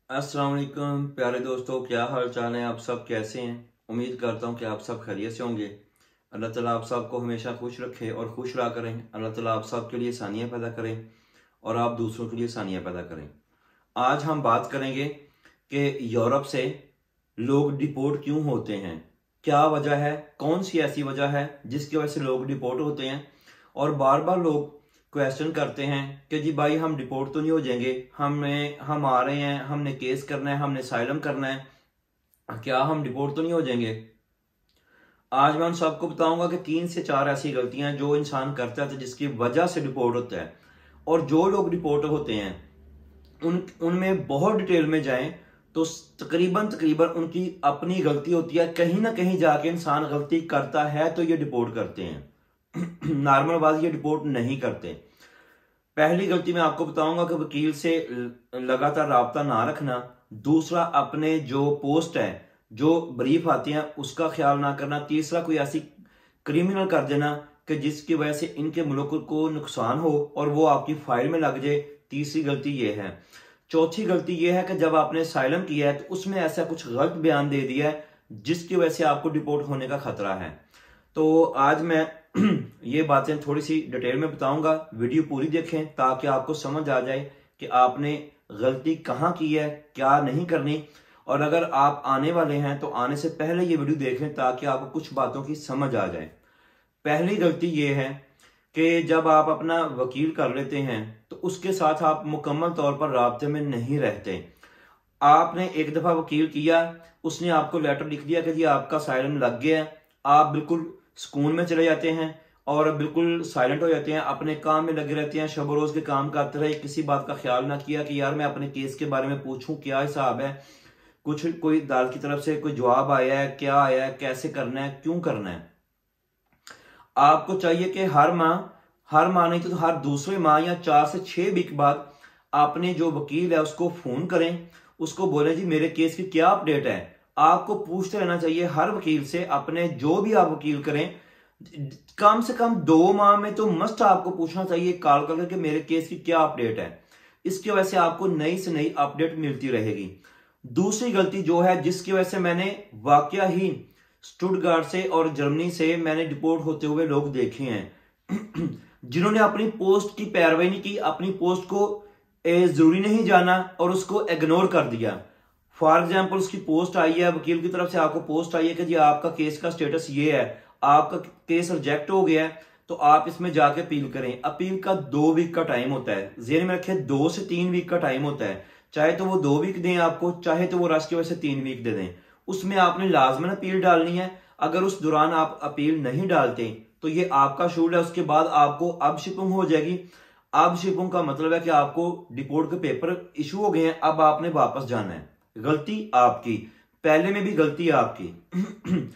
अस्सलाम वालेकुम प्यारे दोस्तों, क्या हाल चाल है। आप सब कैसे हैं। उम्मीद करता हूं कि आप सब खैरियत से होंगे। अल्लाह ताला आप सबको हमेशा खुश रखे और खुश रहा करें। अल्लाह ताला आप सब के लिए आसानियां पैदा करें और आप दूसरों के लिए आसानियां पैदा करें। आज हम बात करेंगे कि यूरोप से लोग डिपोर्ट क्यों होते हैं, क्या वजह है, कौन सी ऐसी वजह है जिसकी वजह से लोग डिपोर्ट होते हैं। और बार बार लोग क्वेश्चन करते हैं कि जी भाई हम डिपोर्ट तो नहीं हो जाएंगे, हम आ रहे हैं, हमने केस करना है, हमने साइलम करना है, क्या हम डिपोर्ट तो नहीं हो जाएंगे। आज मैं उन सबको बताऊंगा कि 3 से 4 ऐसी गलतियां जो इंसान करता है जिसकी वजह से डिपोर्ट होता है। और जो लोग डिपोर्ट होते हैं उनमें बहुत डिटेल में जाएं तो तकरीबन तकरीबन उनकी अपनी गलती होती है। कहीं ना कहीं जाके इंसान गलती करता है तो ये डिपोर्ट करते हैं। नॉर्मल बात, ये डिपोर्ट नहीं करते। पहली गलती मैं आपको बताऊंगा कि वकील से लगातार राब्ता ना रखना। दूसरा, अपने जो पोस्ट है, जो ब्रीफ आती है, उसका ख्याल ना करना। तीसरा, कोई ऐसी क्रिमिनल कर देना कि जिसकी वजह से इनके मुल्क को नुकसान हो और वो आपकी फाइल में लग जाए। तीसरी गलती ये है। चौथी गलती ये है कि जब आपने साइलम किया है तो उसमें ऐसा कुछ गलत बयान दे दिया है जिसकी वजह से आपको डिपोर्ट होने का खतरा है। तो आज मैं ये बातें थोड़ी सी डिटेल में बताऊंगा। वीडियो पूरी देखें ताकि आपको समझ आ जाए कि आपने गलती कहाँ की है, क्या नहीं करनी। और अगर आप आने वाले हैं तो आने से पहले ये वीडियो देखें ताकि आपको कुछ बातों की समझ आ जाए। पहली गलती ये है कि जब आप अपना वकील कर लेते हैं तो उसके साथ आप मुकम्मल तौर पर राब्ते में नहीं रहते। आपने एक दफा वकील किया, उसने आपको लेटर लिख दिया कि जी आपका साइलम लग गया है, आप बिल्कुल सुकून में चले जाते हैं और बिल्कुल साइलेंट हो जाते हैं, अपने काम में लगे रहते हैं, शब रोज के काम करते रहे, किसी बात का ख्याल ना किया कि यार मैं अपने केस के बारे में पूछूं, क्या हिसाब है, कुछ कोई अदालत की तरफ से कोई जवाब आया है, क्या आया है, कैसे करना है, क्यों करना है। आपको चाहिए कि हर माह नहीं तो हर दूसरे माह या 4 से 6 वीक बाद आपने जो वकील है उसको फोन करें, उसको बोले जी मेरे केस की क्या अपडेट है। आपको पूछते रहना चाहिए हर वकील से, अपने जो भी आप वकील करें कम से कम 2 माह में तो मस्ट आपको पूछना चाहिए कॉल करके कि मेरे केस की क्या अपडेट है। इसकी वजह से आपको नई से नई अपडेट मिलती रहेगी। दूसरी गलती जो है जिसकी वजह से मैंने वाकया ही स्टुटगार्ट से और जर्मनी से मैंने डिपोर्ट होते हुए लोग देखे हैं जिन्होंने अपनी पोस्ट की पैरवी नहीं की, अपनी पोस्ट को जरूरी नहीं जाना और उसको इग्नोर कर दिया। फॉर एग्जाम्पल उसकी पोस्ट आई है, वकील की तरफ से आपको पोस्ट आई है कि जी आपका केस का स्टेटस ये है, आपका केस रिजेक्ट हो गया है, तो आप इसमें जाके अपील करें। अपील का 2 वीक का टाइम होता है, जेहन में रखें 2 से 3 वीक का टाइम होता है। चाहे तो वो 2 वीक दें आपको, चाहे तो वो रश की वजह से 3 वीक दे दें। उसमें आपने लाजमन अपील डालनी है। अगर उस दौरान आप अपील नहीं डालते तो ये आपका शूल है, उसके बाद आपको अब शिपिंग हो जाएगी। अब शिपिंग का मतलब है कि आपको डिपोर्ट के पेपर इशू हो गए हैं, अब आपने वापस जाना है। गलती आपकी, पहले में भी गलती आपकी।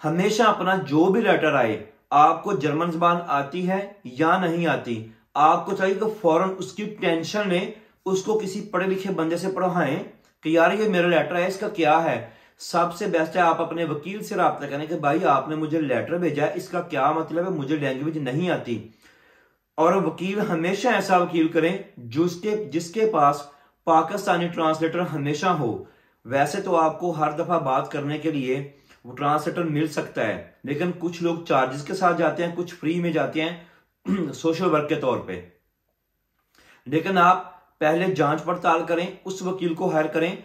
हमेशा अपना जो भी लेटर आए, आपको जर्मन जबान आती है या नहीं आती, आपको चाहिए कि फौरन उसकी टेंशन लें, उसको किसी पढ़े लिखे बंदे से पढ़ाएं कि यार ये मेरा लेटर है, इसका क्या है। सबसे बेस्ट है आप अपने वकील से राब्ता करें कि भाई आपने मुझे लेटर भेजा है, इसका क्या मतलब है, मुझे लैंग्वेज नहीं आती। और वकील हमेशा ऐसा वकील करें जिसके पास पाकिस्तानी ट्रांसलेटर हमेशा हो। वैसे तो आपको हर दफा बात करने के लिए वो ट्रांसलेटर मिल सकता है, लेकिन कुछ लोग चार्जेस के साथ जाते हैं, कुछ फ्री में जाते हैं सोशल वर्क के तौर पे। लेकिन आप पहले जांच पड़ताल करें, उस वकील को हायर करें।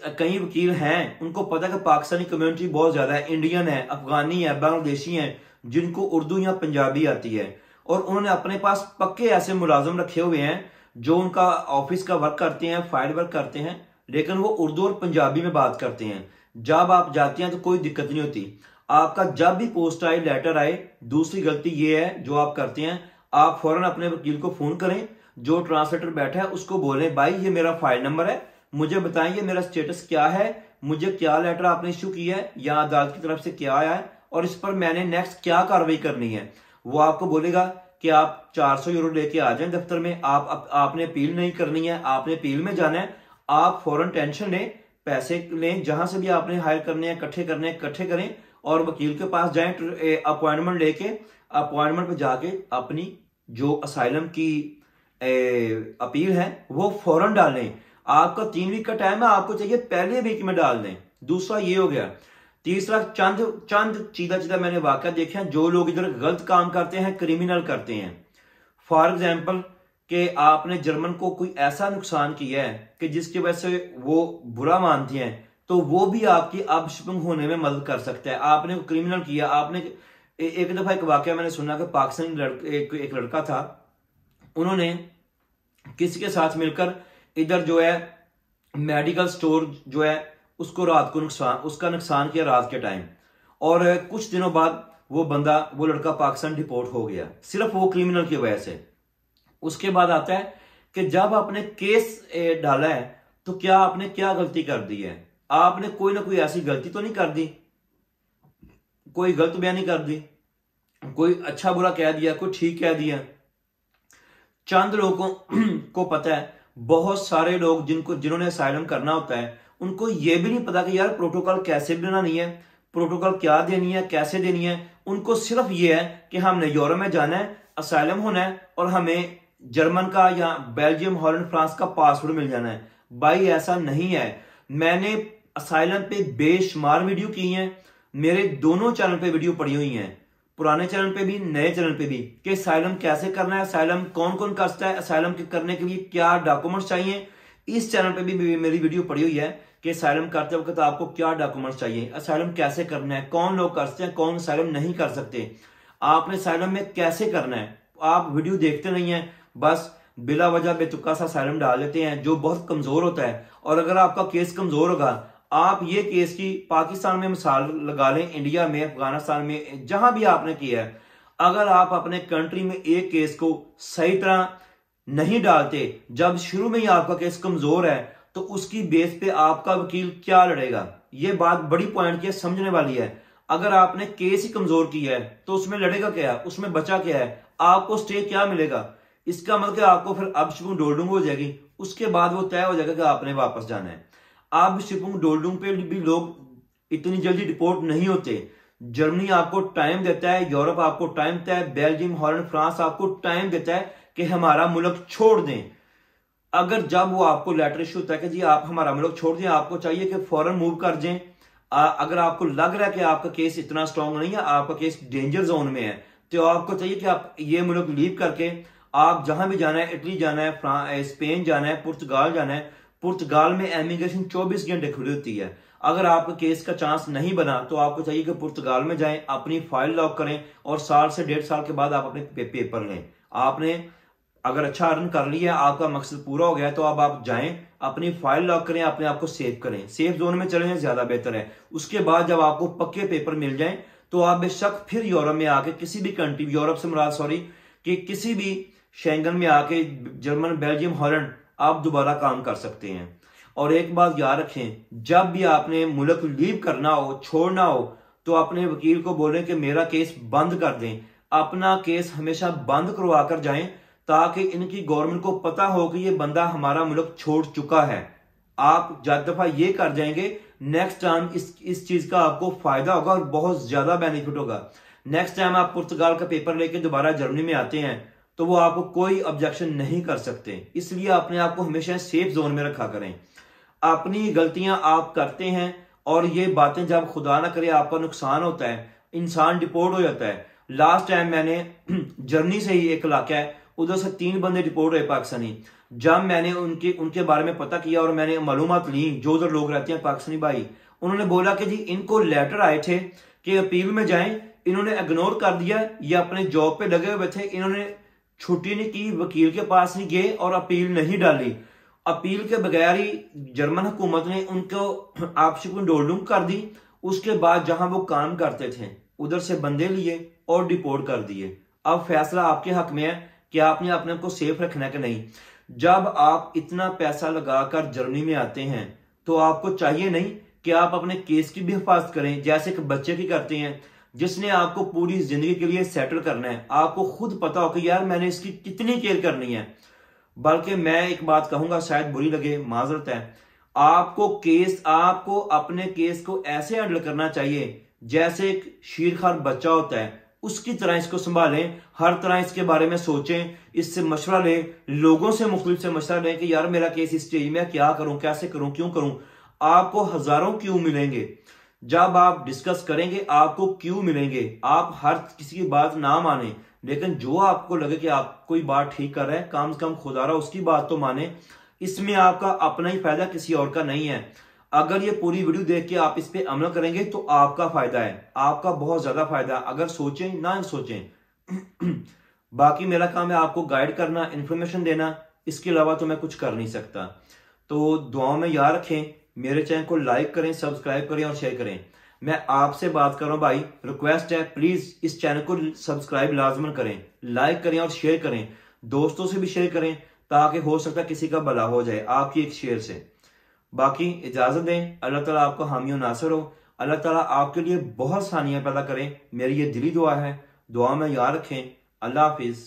कई वकील हैं उनको पता है कि पाकिस्तानी कम्युनिटी बहुत ज्यादा है, इंडियन है, अफगानी है, बांग्लादेशी है, जिनको उर्दू या पंजाबी आती है, और उन्होंने अपने पास पक्के ऐसे मुलाजिम रखे हुए हैं जो उनका ऑफिस का वर्क करते हैं, फाइल वर्क करते हैं, लेकिन वो उर्दू और पंजाबी में बात करते हैं। जब आप जाते हैं तो कोई दिक्कत नहीं होती। आपका जब भी पोस्ट आए, लेटर आए, दूसरी गलती ये है जो आप करते हैं, आप फौरन अपने वकील को फोन करें, जो ट्रांसलेटर बैठा है उसको बोलें भाई ये मेरा फाइल नंबर है, मुझे बताएं ये मेरा स्टेटस क्या है, मुझे क्या लेटर आपने इश्यू किया है या अदालत की तरफ से क्या आया है और इस पर मैंने नेक्स्ट क्या कार्रवाई करनी है। वो आपको बोलेगा कि आप 400 यूरो लेके आ जाएं दफ्तर में, आपने अपील नहीं करनी है, आपने अपील में जाना है। आप फौरन टेंशन लें, पैसे लें, जहां से भी आपने हायर करने हैं, इकट्ठे करें और वकील के पास जाएं, अपॉइंटमेंट लेके अपॉइंटमेंट पे जाके अपनी जो असाइलम की अपील है वो फौरन डालें। आपका 3 वीक का टाइम है, आपको चाहिए पहले वीक में डाल दें। दूसरा ये हो गया। तीसरा, चंद सीधा मैंने वाकया देखे हैं जो लोग इधर गलत काम करते हैं, क्रिमिनल करते हैं। फॉर एग्जाम्पल कि आपने जर्मन को कोई ऐसा नुकसान किया है कि जिसकी वजह से वो बुरा मानते हैं, तो वो भी आपकी अपशिपिंग होने में मदद कर सकता है। आपने क्रिमिनल किया, आपने एक दफा एक वाकया मैंने सुना कि पाकिस्तानी एक लड़का था, उन्होंने किसी के साथ मिलकर इधर जो है मेडिकल स्टोर जो है उसको रात को उसका नुकसान किया रात के टाइम, और कुछ दिनों बाद वो लड़का पाकिस्तान डिपोर्ट हो गया, सिर्फ वो क्रिमिनल की वजह से। उसके बाद आता है कि जब आपने केस डाला है तो क्या आपने क्या गलती कर दी है? आपने कोई ना कोई ऐसी गलती तो नहीं कर दी, कोई गलत बयानी कर दी, कोई अच्छा बुरा कह दिया, कोई ठीक कह दिया। चंद लोगों को पता है, बहुत सारे लोग जिन्होंने असाइलम करना होता है उनको यह भी नहीं पता कि यार प्रोटोकॉल कैसे बनानी है, प्रोटोकॉल क्या देनी है, कैसे देनी है। उनको सिर्फ ये है कि हमने यूरोप में जाना है, असाइलम होना है और हमें जर्मन का या बेल्जियम, हॉलैंड, फ्रांस का पासपोर्ट मिल जाना है। भाई ऐसा नहीं है। मैंने असाइलम पे बेशुमार वीडियो की हैं, मेरे दोनों चैनल पे वीडियो पड़ी हुई हैं, पुराने चैनल पे भी नए चैनल पे भी, कि असाइलम कैसे करना है, असाइलम कौन कौन कर सकता है, असाइलम करने के लिए क्या डॉक्यूमेंट्स चाहिए। इस चैनल पे भी मेरी वीडियो पड़ी हुई है कि असाइलम करते वक्त आपको क्या डॉक्यूमेंट्स चाहिए, असाइलम कैसे करना है, कौन लोग कर सकते हैं, कौन असाइलम नहीं कर सकते, आपने असाइलम में कैसे करना है। आप वीडियो देखते नहीं है, बस बिला वजह बेतुका सा असाइलम डाल लेते हैं जो बहुत कमजोर होता है। और अगर आपका केस कमजोर होगा, आप ये केस की पाकिस्तान में मिसाल लगा लें, इंडिया में, अफगानिस्तान में, जहां भी आपने किया है, अगर आप अपने कंट्री में एक केस को सही तरह नहीं डालते, जब शुरू में ही आपका केस कमजोर है, तो उसकी बेस पे आपका वकील क्या लड़ेगा। ये बात बड़ी पॉइंट की समझने वाली है। अगर आपने केस ही कमजोर किया है तो उसमें लड़ेगा क्या, उसमें बचा क्या है, आपको स्टे क्या मिलेगा। इसका मतलब आपको फिर अब शिपुंग डोल्डुंग हो जाएगी, उसके बाद वो तय हो जाएगा कि आपने वापस जाना है। अब शिपुंग डोल्डुंग पे भी लोग इतनी जल्दी डिपोर्ट नहीं होते। जर्मनी आपको टाइम देता है, यूरोप आपको टाइम देता है, बेल्जियम, हॉलैंड, फ्रांस आपको टाइम देता है कि हमारा मुल्क छोड़ दें। अगर जब वो आपको लेटर इशू होता है कि जी आप हमारा मुल्क छोड़ दें, आपको चाहिए कि फौरन मूव कर जाएं। अगर आपको लग रहा है कि आपका केस इतना स्ट्रांग नहीं है, आपका केस डेंजर जोन में है, तो आपको चाहिए कि आप ये मुल्क लीव करके आप जहां भी जाना है, इटली जाना है, स्पेन जाना है, पुर्तगाल जाना है। पुर्तगाल में इमिग्रेशन 24 घंटे खुली होती है। अगर आपका केस का चांस नहीं बना तो आपको चाहिए कि पुर्तगाल में जाएं, अपनी फाइल लॉक करें और साल से 1.5 साल के बाद आप अपने पेपर लें। आपने अगर अच्छा अर्न कर लिया, आपका मकसद पूरा हो गया, तो अब आप जाएं, अपनी फाइल लॉक करें, अपने आप को सेव करें, सेफ जोन में चले जाएं, ज्यादा बेहतर है। उसके बाद जब आपको पक्के पेपर मिल जाएं तो आप बेशक फिर यूरोप में आके किसी भी कंट्री, यूरोप से मुराद सॉरी, कि किसी भी शेंगन में आके जर्मन, बेल्जियम, हॉलैंड आप दोबारा काम कर सकते हैं। और एक बात याद रखें, जब भी आपने मुल्क लीव करना हो, छोड़ना हो, तो अपने वकील को बोलें कि मेरा केस बंद कर दें। अपना केस हमेशा बंद करवा कर जाएं ताकि इनकी गवर्नमेंट को पता हो कि ये बंदा हमारा मुल्क छोड़ चुका है। आप जब दफा ये कर जाएंगे, नेक्स्ट टाइम इस चीज का आपको फायदा होगा और बहुत ज्यादा बेनिफिट होगा। नेक्स्ट टाइम आप पुर्तगाल का पेपर लेके दोबारा जर्मनी में आते हैं तो वो आपको कोई ऑब्जेक्शन नहीं कर सकते। इसलिए अपने आप को हमेशा सेफ जोन में रखा करें। अपनी गलतियां आप करते हैं और ये बातें जब खुदा ना करे आपका नुकसान होता है, इंसान डिपोर्ट हो जाता है। लास्ट टाइम मैंने जर्मनी से ही एक इलाका है, उधर से 3 बंदे डिपोर्ट हुए पाकिस्तानी। जब मैंने उनके बारे में पता किया और मैंने मालूमात ली, जो उधर लोग रहते हैं पाकिस्तानी भाई, उन्होंने बोला कि जी इनको लेटर आए थे कि अपील में जाएं, इन्होंने इग्नोर कर दिया, ये अपने जॉब पे लगे हुए थे, इन्होंने छुट्टी नहीं की, वकील के पास नहीं गए और अपील नहीं डाली। अपील के बगैर ही जर्मन हुकूमत ने उनको आपसी डोल्डुम कर दी। उसके बाद जहां वो काम करते थे उधर से बंदे लिए और डिपोर्ट कर दिए। अब फैसला आपके हक में है कि आपने अपने को सेफ रखना है कि नहीं। जब आप इतना पैसा लगाकर जर्मनी में आते हैं तो आपको चाहिए नहीं कि आप अपने केस की भी हिफाजत करें, जैसे कि बच्चे की करते हैं जिसने आपको पूरी जिंदगी के लिए सेटल करना है। आपको खुद पता हो कि यार मैंने इसकी कितनी केयर करनी है। बल्कि मैं एक बात कहूंगा, शायद बुरी लगे, माजरत है, आपको अपने केस को ऐसे हैंडल करना चाहिए जैसे एक शीरखार बच्चा होता है। उसकी तरह इसको संभालें, हर तरह इसके बारे में सोचें, इससे मशवरा लें, लोगों से मुख्तलिफ से मशवरा लें कि यार मेरा केस इस स्टेज में क्या करूं, कैसे करूं, क्यों करूं। आपको हजारों क्यों मिलेंगे जब आप डिस्कस करेंगे, आपको क्यों मिलेंगे। आप हर किसी की बात ना माने, लेकिन जो आपको लगे कि आप कोई बात ठीक कर रहे हैं, कम से कम खुदारा उसकी बात तो माने। इसमें आपका अपना ही फायदा, किसी और का नहीं है। अगर ये पूरी वीडियो देख के आप इस पे अमल करेंगे तो आपका फायदा है, आपका बहुत ज्यादा फायदा। अगर सोचें ना सोचें बाकी मेरा काम है आपको गाइड करना, इंफॉर्मेशन देना, इसके अलावा तो मैं कुछ कर नहीं सकता। तो दुआओं में याद रखें, मेरे चैनल को लाइक करें, सब्सक्राइब करें और शेयर करें। मैं आपसे बात कर रहा हूं भाई, रिक्वेस्ट है प्लीज इस चैनल को सब्सक्राइब लाजमन करें, लाइक करें और शेयर करें, दोस्तों से भी शेयर करें, ताकि हो सकता है किसी का भला हो जाए आपकी एक शेयर से। बाकी इजाजत दें, अल्लाह ताला आपको हामी और नासर हो, अल्लाह ताला आपके लिए बहुत सानियां पैदा करें, मेरी ये दिली दुआ है। दुआ में याद रखें। अल्लाह हाफिज।